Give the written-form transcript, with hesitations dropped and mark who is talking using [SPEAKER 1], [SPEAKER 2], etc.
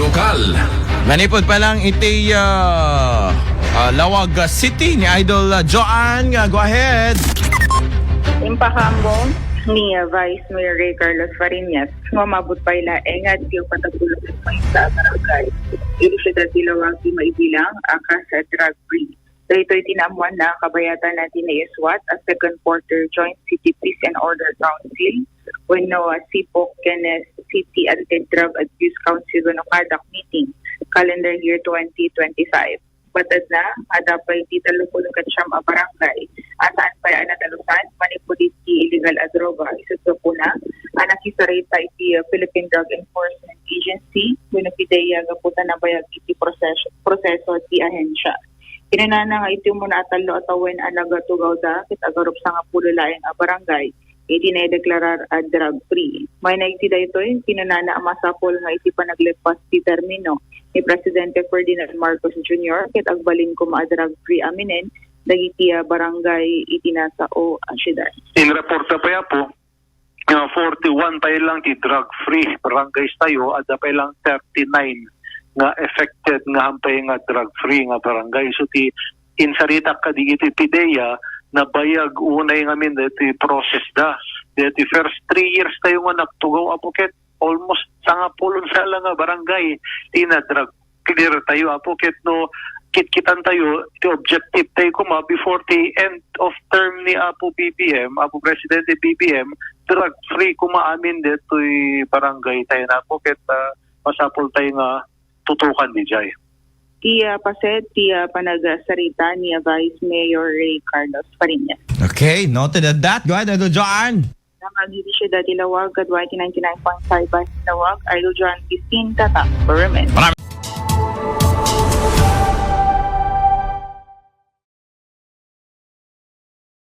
[SPEAKER 1] lokal.
[SPEAKER 2] Manipod pa lang iti Lawag City ni Idol Joanne. Go ahead.
[SPEAKER 3] Impakambong ni Vice Mayor Ray Carlos Fariñas mamabot pa ila engad yung patagulog ng mga sa barangay. Ilusyudad Dilawag di maibilang akas sa drug free. Dito'y tinamuan na kabayatan natin na ISWAT as second quarter Joint City Peace and Order Council when no SIPOC Kenneth City Anti-Drug Abuse Council no kadak meeting calendar year 2025. Batad na, adapay titalo po ng katsyam a barangay. Asaan pa yan natalusan, manipulit di illegal a droga. Isuto po na, nakisarita iti Philippine Drug Enforcement Agency, winapideya gaputan na bayag iti proseso ti ahensya. Kinanana nga iti muna atalo atawin anaga tugaw da, kit agarup sa nga pululaing a barangay, iti na deklarar a drug free. May naiti da ito, kinanana amasapol nga iti panaglepas ti termino ni Presidente Ferdinand Marcos Jr. kit agbalin ko ma-drug free aminen dagiti barangay iti nasa o syudad.
[SPEAKER 4] In report na pa po, 41 tayo lang ti drug free barangays tayo at pa lang 39 nga affected nga hampay nga drug free nga barangay. So ti insarita ka di iti pideya na bayag unay nga min dati process da. Dati first 3 years tayo nga nagtugaw apoket almost sanga pulon sa lang nga barangay tina drug clear tayo apoket no kitkitan tayo the objective tayo kuma before the end of term ni Apo BBM Apo Presidente BBM drug free kuma amin detoy barangay tayo na apoket pasapol tayo nga tutukan di jay.
[SPEAKER 3] Tia paset, tia panagsarita ni Vice Mayor Ray Carlos Fariñas.
[SPEAKER 2] Okay, noted at that. Go ahead, Idol Joanne.
[SPEAKER 3] Namagili siya dati Lawag, Gadwai 99.5 Lawag, Idol Joanne 15, Tata, Berman.